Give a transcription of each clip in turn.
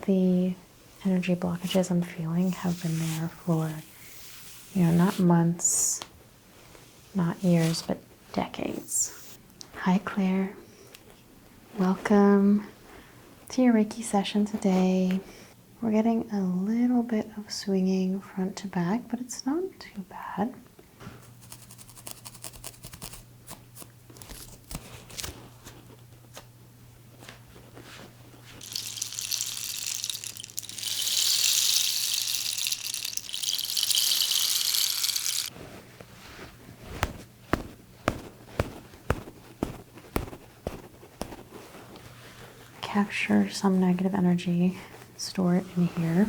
the energy blockages I'm feeling have been there for, not months, not years, but decades. Hi, Claire. Welcome to your Reiki session today. We're getting a little bit of swinging front to back, but it's not too bad. Capture some negative energy, store it in here.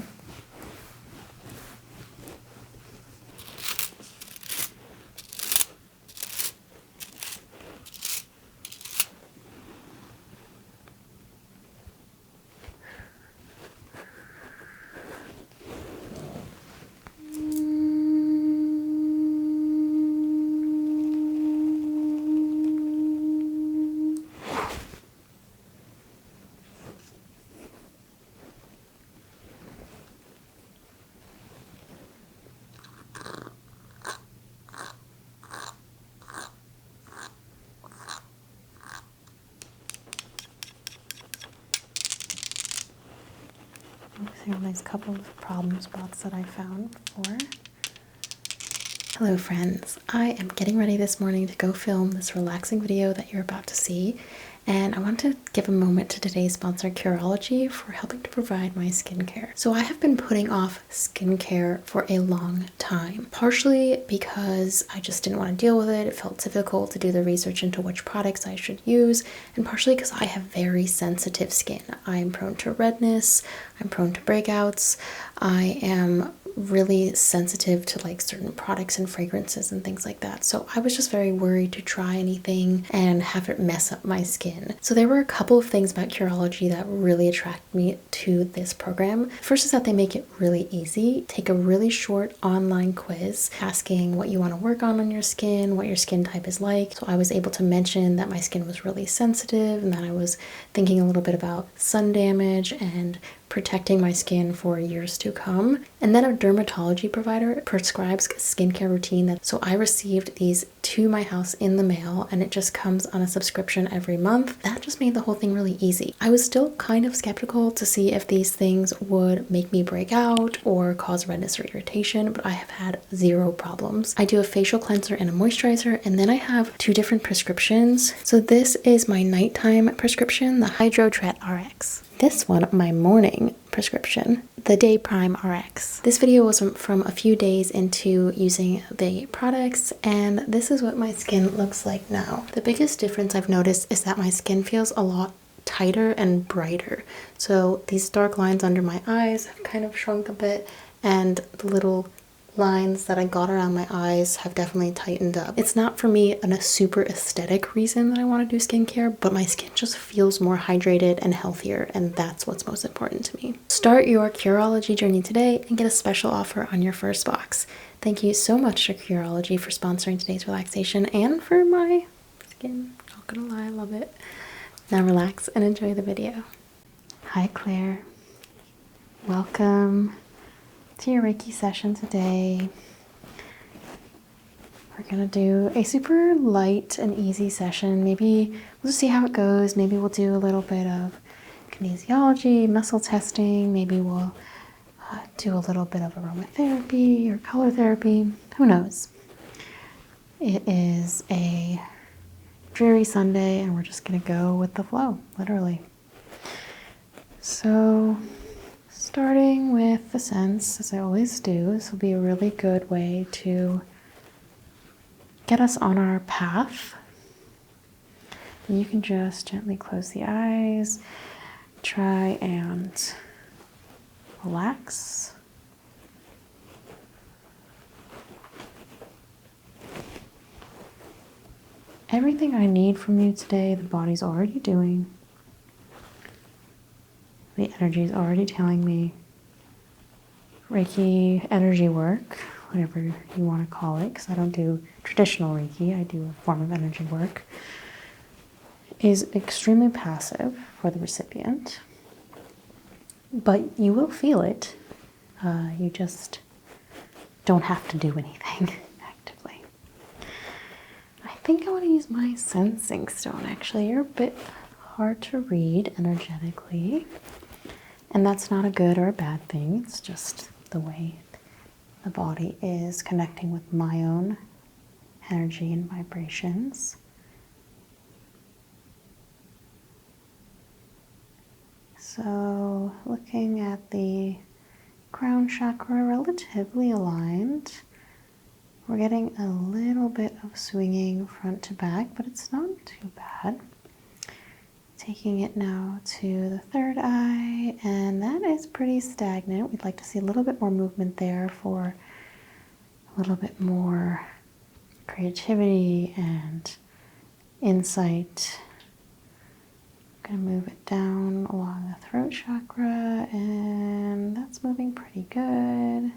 Focusing on these couple of problem spots that I found before. Hello friends, I am getting ready this morning to go film this relaxing video that you're about to see, and I want to give a moment to today's sponsor Curology for helping to provide my skincare. So I have been putting off skincare for a long time, partially because I just didn't want to deal with it. It felt difficult to do the research into which products I should use, and partially because I have very sensitive skin. I am prone to redness, I'm prone to breakouts, I am really sensitive to like certain products and fragrances and things like that. So I was just very worried to try anything and have it mess up my skin. So there were a couple of things about Curology that really attracted me to this program. First is that they make it really easy. Take a really short online quiz asking what you want to work on your skin, what your skin type is like. So I was able to mention that my skin was really sensitive and that I was thinking a little bit about sun damage and protecting my skin for years to come. And then a dermatology provider prescribes a skincare routine so I received these to my house in the mail, and it just comes on a subscription every month. That just made the whole thing really easy. I was still kind of skeptical to see if these things would make me break out or cause redness or irritation, but I have had zero problems. I do a facial cleanser and a moisturizer, and then I have 2 different prescriptions. So this is my nighttime prescription, the Hydrotret RX. This one, my morning prescription, the Day Prime RX. This video was from a few days into using the products, and this is what my skin looks like now. The biggest difference I've noticed is that my skin feels a lot tighter and brighter. So these dark lines under my eyes have kind of shrunk a bit, and the little lines that I got around my eyes have definitely tightened up. It's not for me a super aesthetic reason that I want to do skincare, but my skin just feels more hydrated and healthier, and that's what's most important to me. Start your Curology journey today and get a special offer on your first box. Thank you so much to Curology for sponsoring today's relaxation and for my skin. Not gonna lie, I love it. Now relax and enjoy the video. Hi Claire. Welcome to your Reiki session today. We're gonna do a super light and easy session. Maybe we'll just see how it goes. Maybe we'll do a little bit of kinesiology, muscle testing. Maybe we'll do a little bit of aromatherapy or color therapy. Who knows? It is a dreary Sunday and we're just gonna go with the flow, literally. So starting with the scents, as I always do, this will be a really good way to get us on our path. And you can just gently close the eyes, try and relax. Everything I need from you today, the body's already doing. The energy is already telling me. Reiki energy work, whatever you want to call it, because I don't do traditional Reiki, I do a form of energy work, is extremely passive for the recipient. but you will feel it. You just don't have to do anything actively. I think I want to use my sensing stone actually. You're a bit hard to read energetically, and that's not a good or a bad thing. It's just the way the body is connecting with my own energy and vibrations. So looking at the crown chakra, relatively aligned. We're getting a little bit of swinging front to back, but it's not too bad. Taking it now to the third eye, and that is pretty stagnant. We'd like to see a little bit more movement there for a little bit more creativity and insight. I'm going to move it down along the throat chakra, and that's moving pretty good.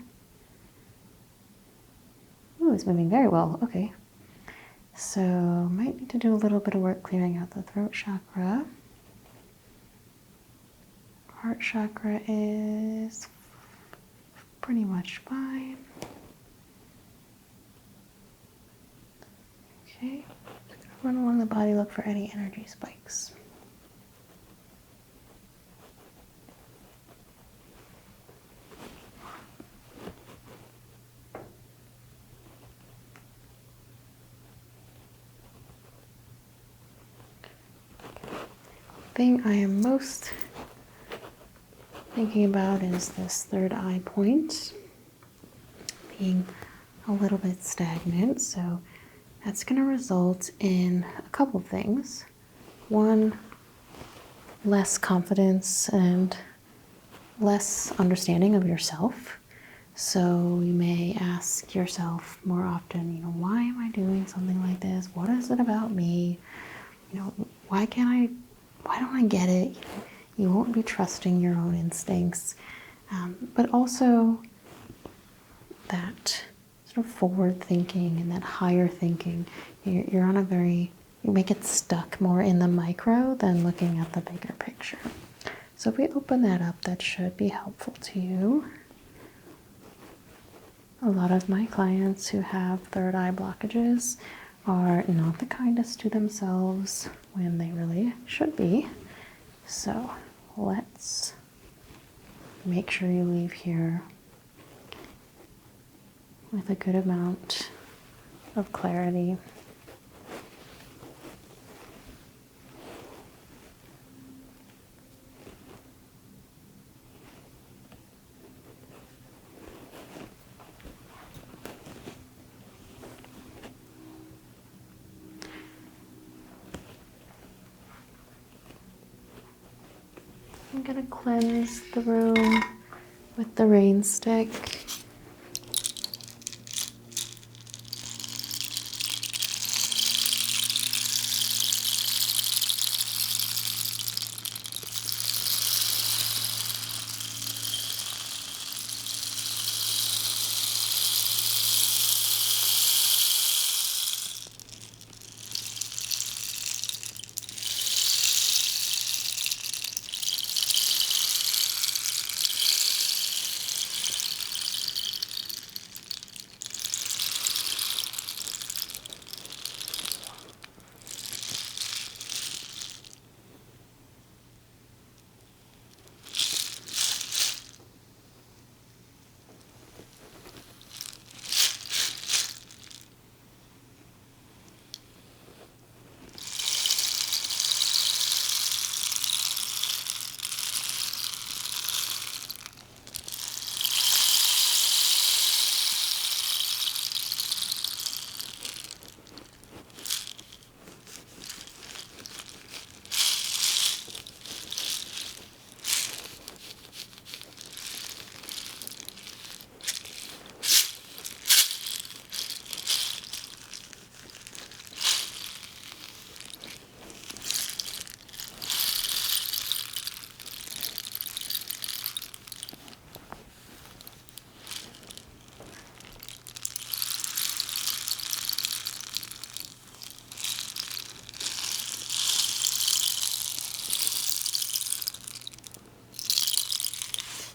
Ooh, it's moving very well. Okay. So might need to do a little bit of work clearing out the throat chakra. Heart chakra is pretty much fine. Okay. Run along the body, look for any energy spikes. Thing I am most thinking about is this third eye point being a little bit stagnant, so that's going to result in a couple things. One, less confidence and less understanding of yourself. So you may ask yourself more often, why am I doing something like this? What is it about me? Why don't I get it? You won't be trusting your own instincts. But also that sort of forward thinking and that higher thinking. You're on you may get stuck more in the micro than looking at the bigger picture. So if we open that up, that should be helpful to you. A lot of my clients who have third eye blockages are not the kindest to themselves when they really should be. So let's make sure you leave here with a good amount of clarity. I'm going to cleanse the room with the rain stick.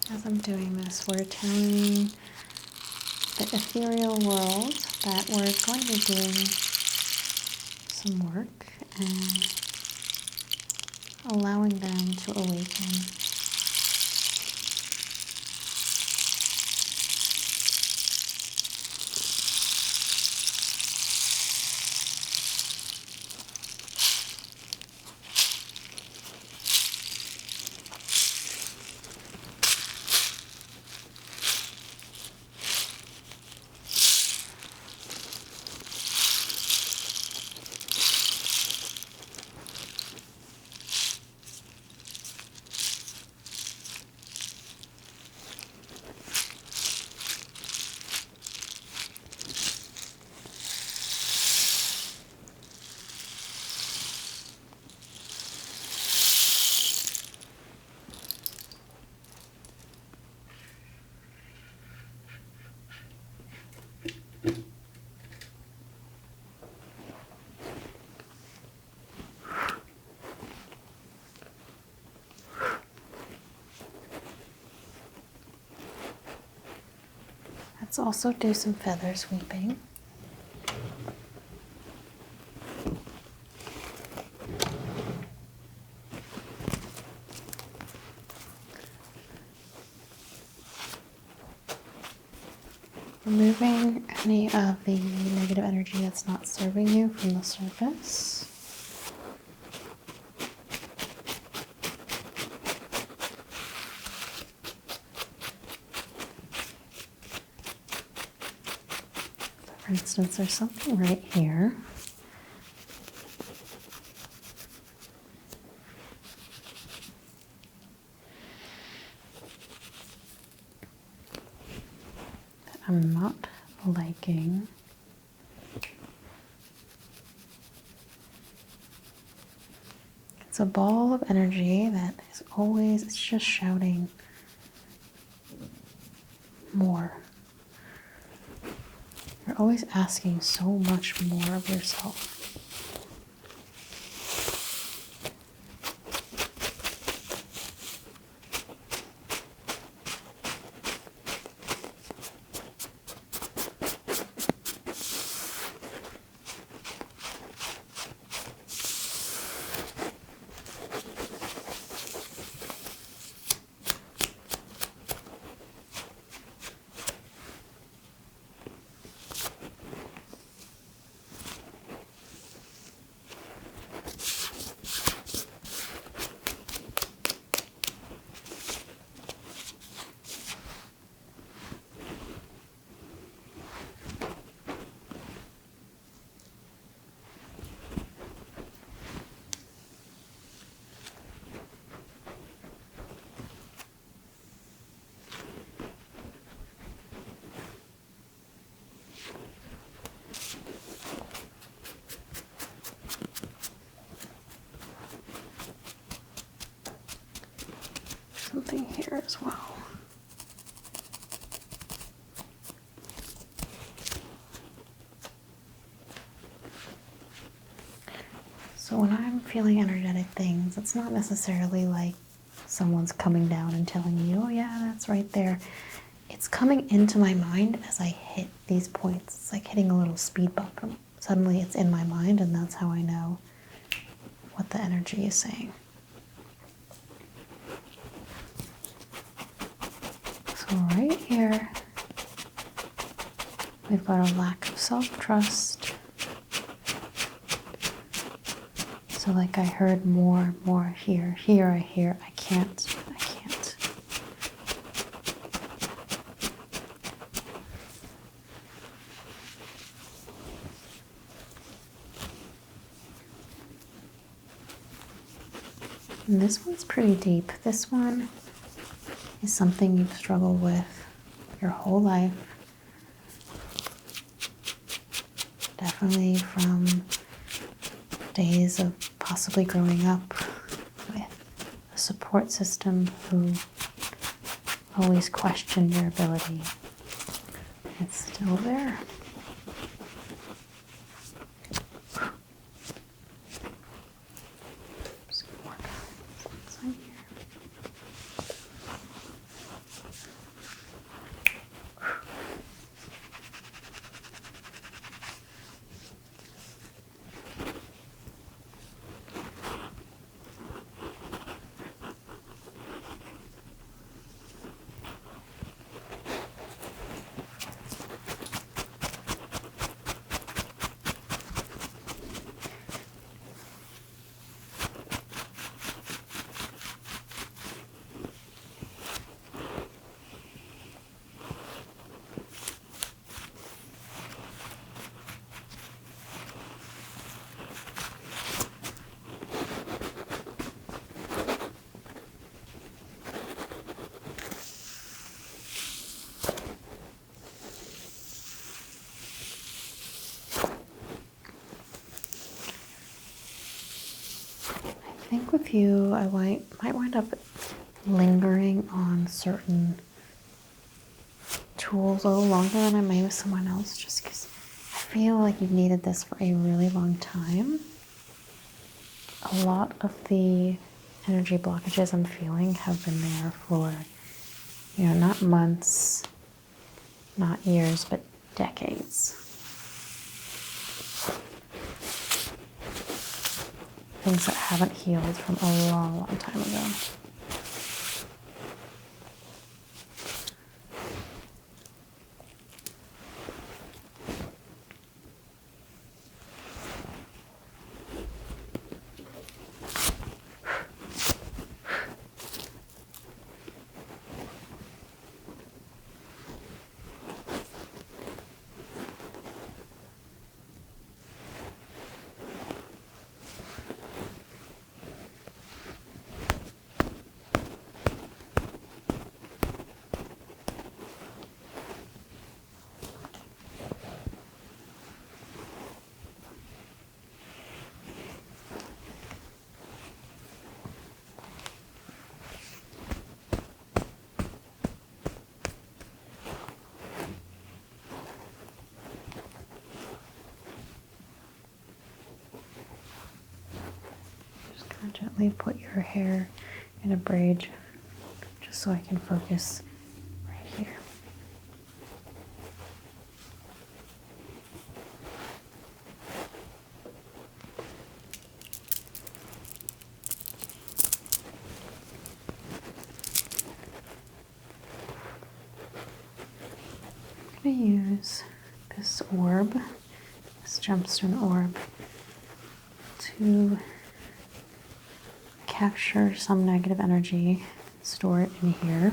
As I'm doing this, we're telling the ethereal world that we're going to be doing some work and allowing them to awaken. Let's also do some feather sweeping. Removing any of the negative energy that's not serving you from the surface. For instance, there's something right here. That I'm not liking. It's a ball of energy that is always, it's just shouting more. You're always asking so much more of yourself. Something here as well. So when I'm feeling energetic things, it's not necessarily like someone's coming down and telling me, oh yeah, that's right there. It's coming into my mind as I hit these points. It's like hitting a little speed bump. And suddenly it's in my mind, and that's how I know what the energy is saying. So right here, we've got a lack of self-trust. So like I heard more here. Here I hear, I can't. And this one's pretty deep. This one is something you've struggled with your whole life. Definitely from days of possibly growing up with a support system who always questioned your ability. It's still there. Just gonna work on this side here. with you, I might wind up lingering on certain tools a little longer than I may with someone else, just because I feel like you've needed this for a really long time. A lot of the energy blockages I'm feeling have been there for, not months, not years, but decades. Things that haven't healed from a long, long time ago. Gently put your hair in a braid just so I can focus right here. I'm going to use this orb, this gemstone orb, to capture some negative energy, store it in here.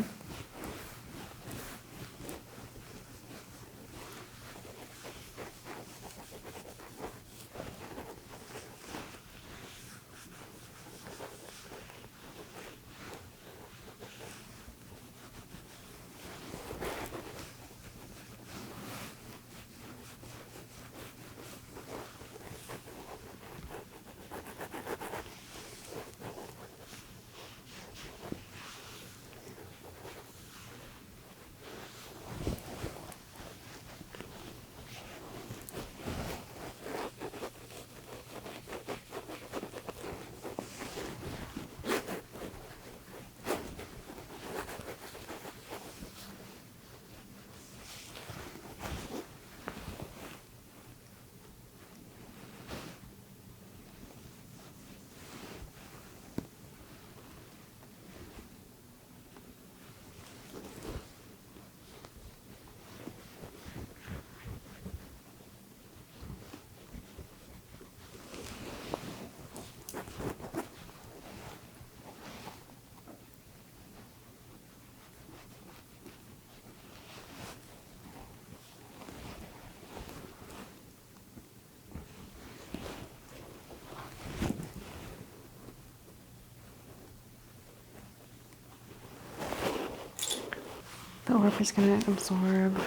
The orb is going to absorb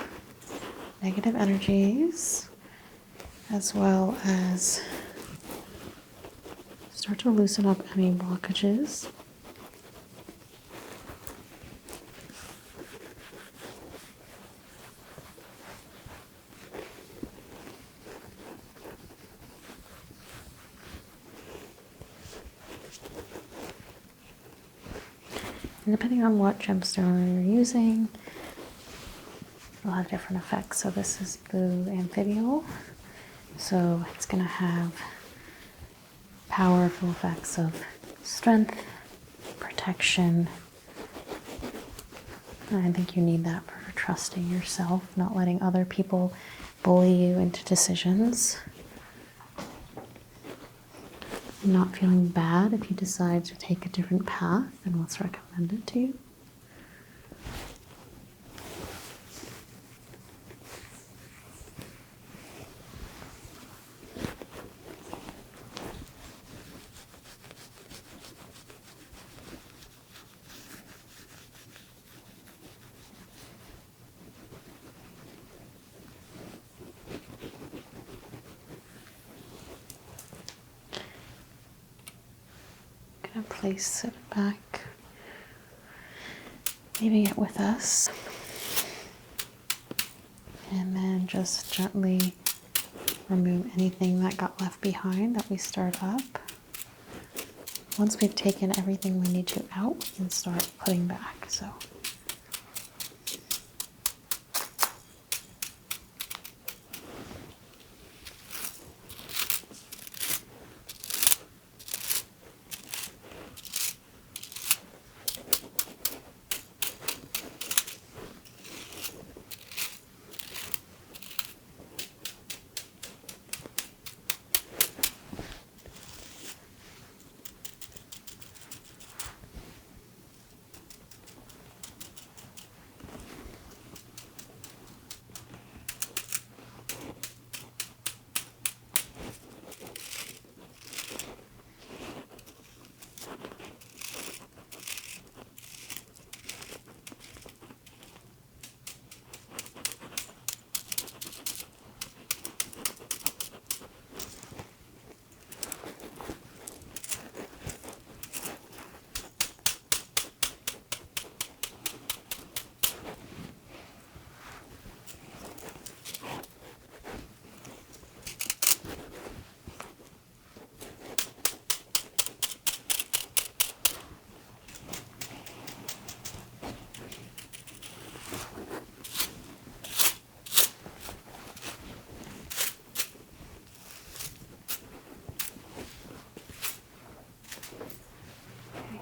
negative energies as well as start to loosen up any blockages. And depending on what gemstone you're using, a lot of different effects. So this is blue amphibial, so it's going to have powerful effects of strength, protection, and I think you need that for trusting yourself, not letting other people bully you into decisions, not feeling bad if you decide to take a different path than what's recommended to you. gonna place it back, leaving it with us. And then just gently remove anything that got left behind that we stirred up. Once we've taken everything we need to out, we can start putting back. So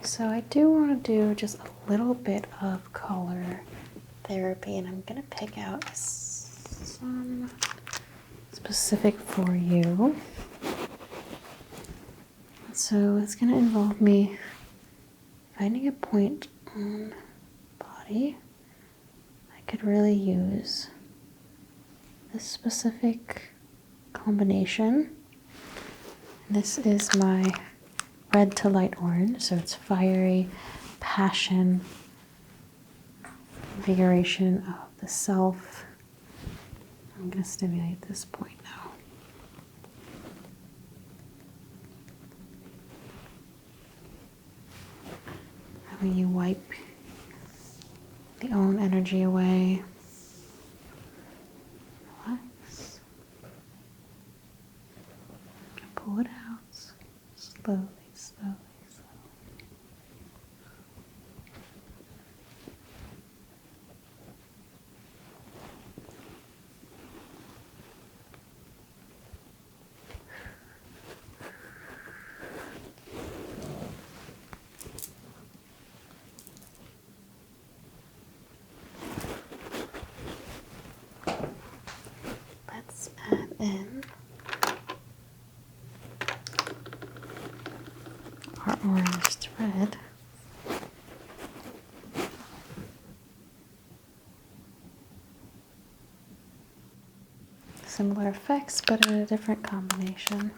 So I do want to do just a little bit of color therapy, and I'm going to pick out some specific for you. So it's going to involve me finding a point on the body. I could really use this specific combination. This is my red to light orange, so it's fiery, passion, invigoration of the self. I'm going to stimulate this point now. Having you wipe the own energy away. Relax. Pull it out slowly, slowly, slowly. Let's add in our orange thread. Similar effects, but in a different combination.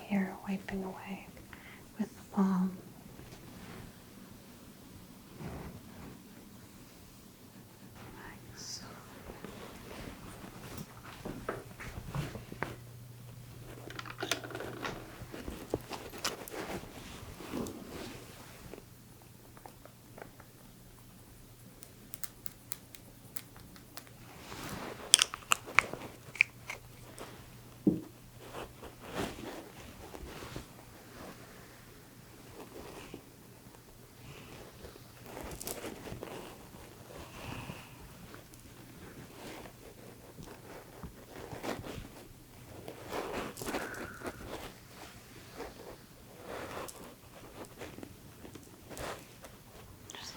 Here, wiping away with the palm. Relax.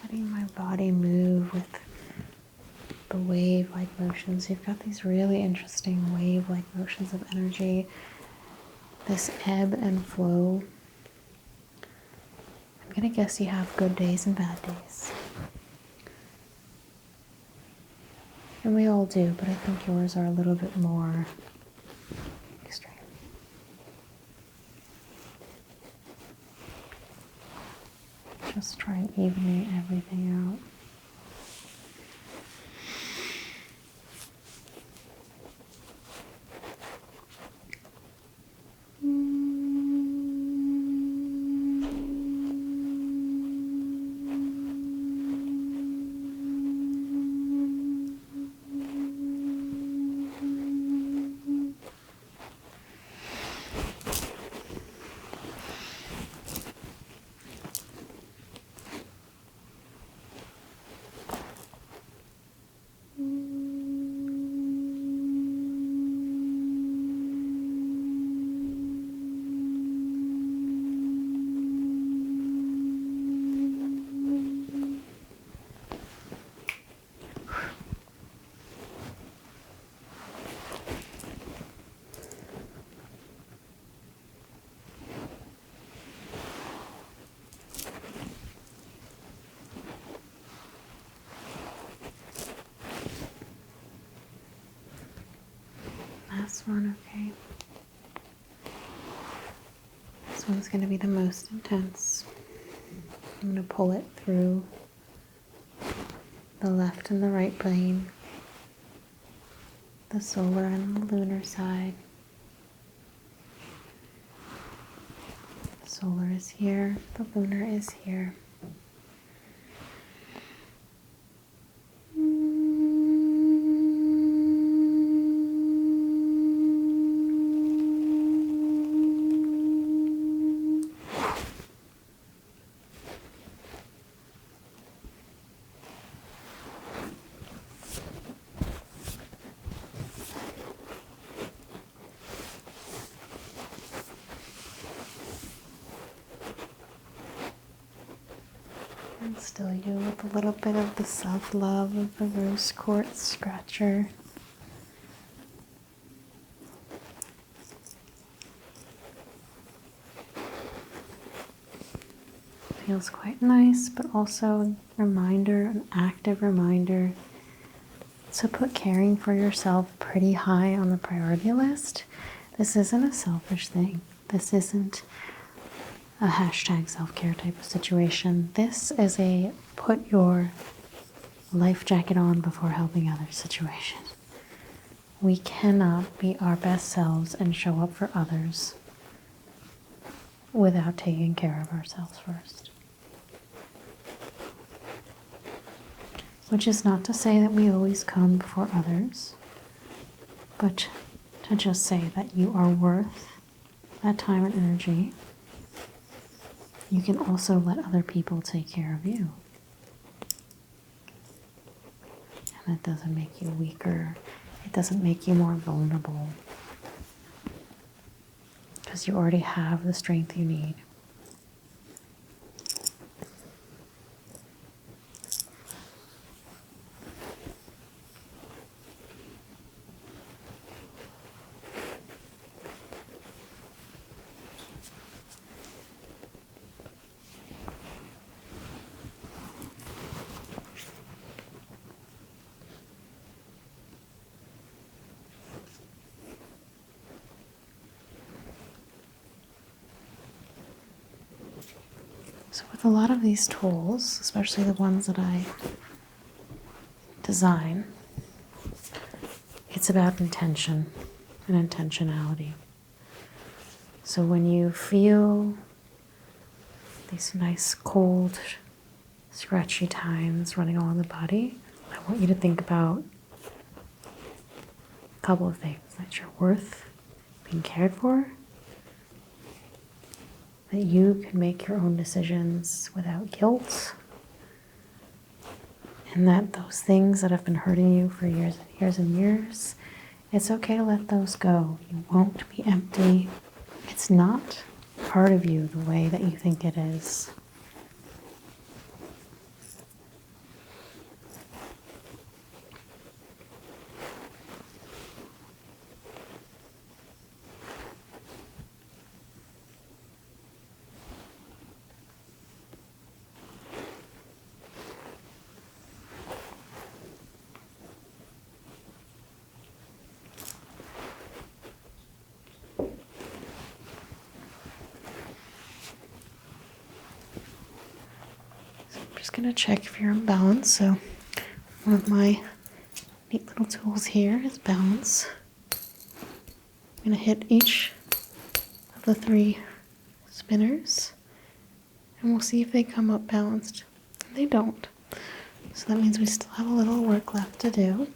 Letting my body move with the wave-like motions. You've got these really interesting wave-like motions of energy, this ebb and flow. I'm gonna guess you have good days and bad days. And we all do, but I think yours are a little bit more extreme. Just try and evening everything out. Last one, okay. This one's going to be the most intense. I'm going to pull it through the left and the right brain, the solar and the lunar side. The solar is here, the lunar is here. And still you with a little bit of the self-love of the rose quartz scratcher. Feels quite nice, but also a reminder, an active reminder to put caring for yourself pretty high on the priority list. This isn't a selfish thing. This isn't a hashtag self-care type of situation. This is a put your life jacket on before helping others situation. We cannot be our best selves and show up for others without taking care of ourselves first. Which is not to say that we always come before others, but to just say that you are worth that time and energy. You can also let other people take care of you. And it doesn't make you weaker. It doesn't make you more vulnerable. Because you already have the strength you need. So with a lot of these tools, especially the ones that I design, it's about intention and intentionality. So when you feel these nice cold, scratchy tines running along the body, I want you to think about a couple of things. That you're worth being cared for, that you can make your own decisions without guilt, and that those things that have been hurting you for years and years and years, it's okay to let those go. You won't be empty. It's not part of you the way that you think it is. gonna check if you're in balance. So one of my neat little tools here is balance. I'm gonna hit each of the 3 spinners and we'll see if they come up balanced. They don't. So that means we still have a little work left to do.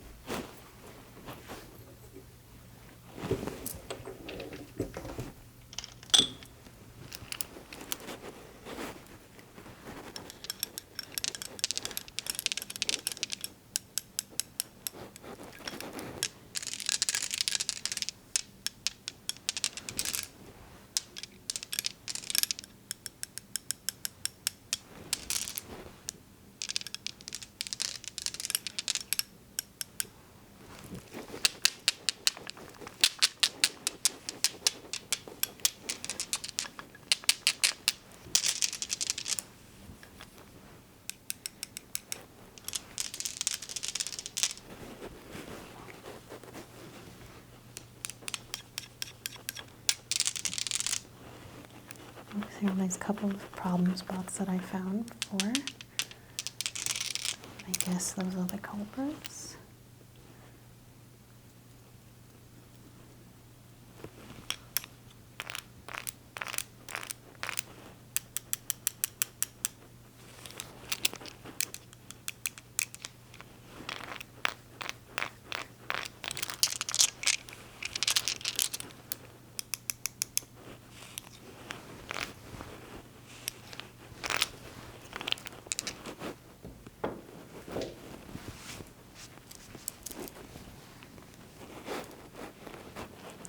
Here are these couple of problem spots that I found before. I guess those are the culprits.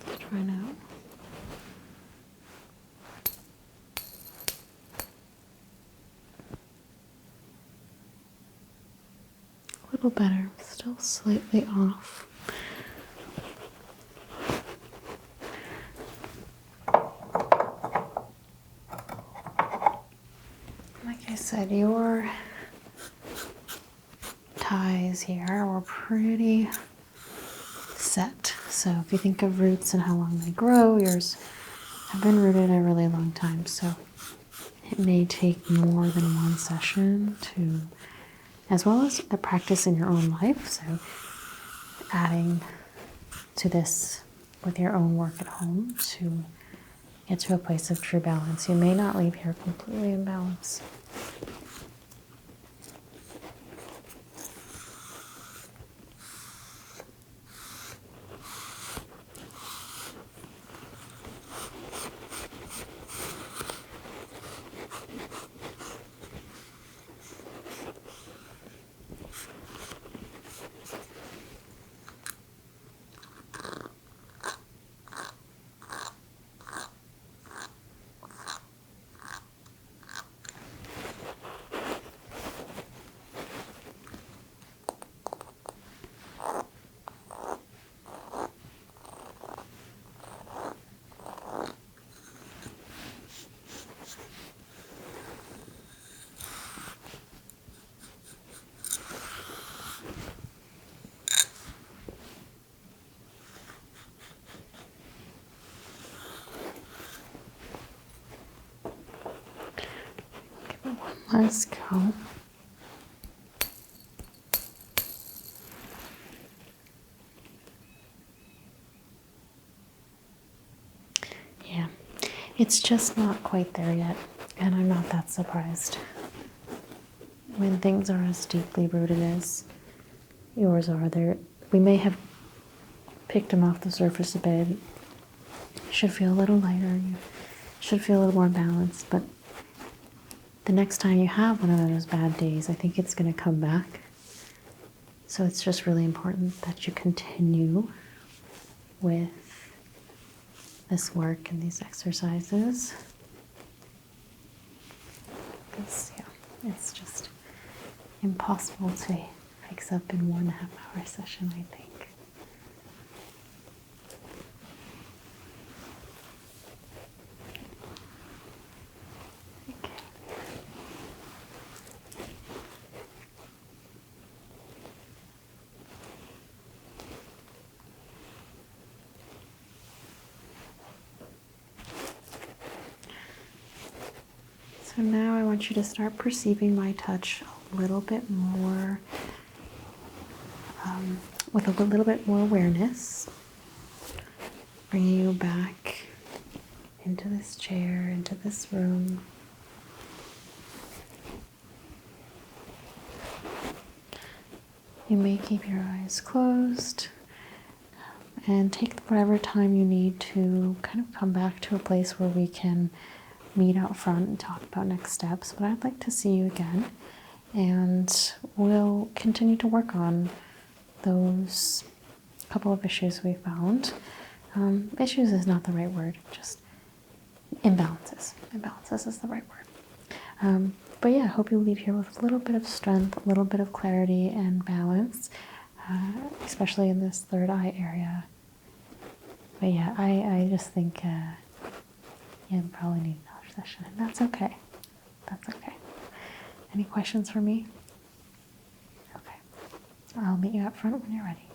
Let's try now. A little better, still slightly off. Like I said, your ties here were pretty set. So if you think of roots and how long they grow, yours have been rooted a really long time. So it may take more than one session to, as well as the practice in your own life. So adding to this with your own work at home to get to a place of true balance. You may not leave here completely in balance. Let's go. Yeah, it's just not quite there yet, and I'm not that surprised. When things are as deeply rooted as yours are, there we may have picked them off the surface a bit. You should feel a little lighter. You should feel a little more balanced, but the next time you have one of those bad days, I think it's going to come back. So it's just really important that you continue with this work and these exercises. Because, yeah, it's just impossible to fix up in 1.5 hour session, I think. So now I want you to start perceiving my touch a little bit more, with a little bit more awareness, bringing you back into this chair, into this room. You may keep your eyes closed and take whatever time you need to kind of come back to a place where we can meet out front and talk about next steps. But I'd like to see you again, and we'll continue to work on those couple of issues we found. Issues is not the right word, just imbalances. Imbalances is the right word. But yeah, I hope you leave here with a little bit of strength, a little bit of clarity and balance, especially in this third eye area. But yeah, I just think you probably need another session, and that's okay. That's okay. Any questions for me? Okay. I'll meet you up front when you're ready.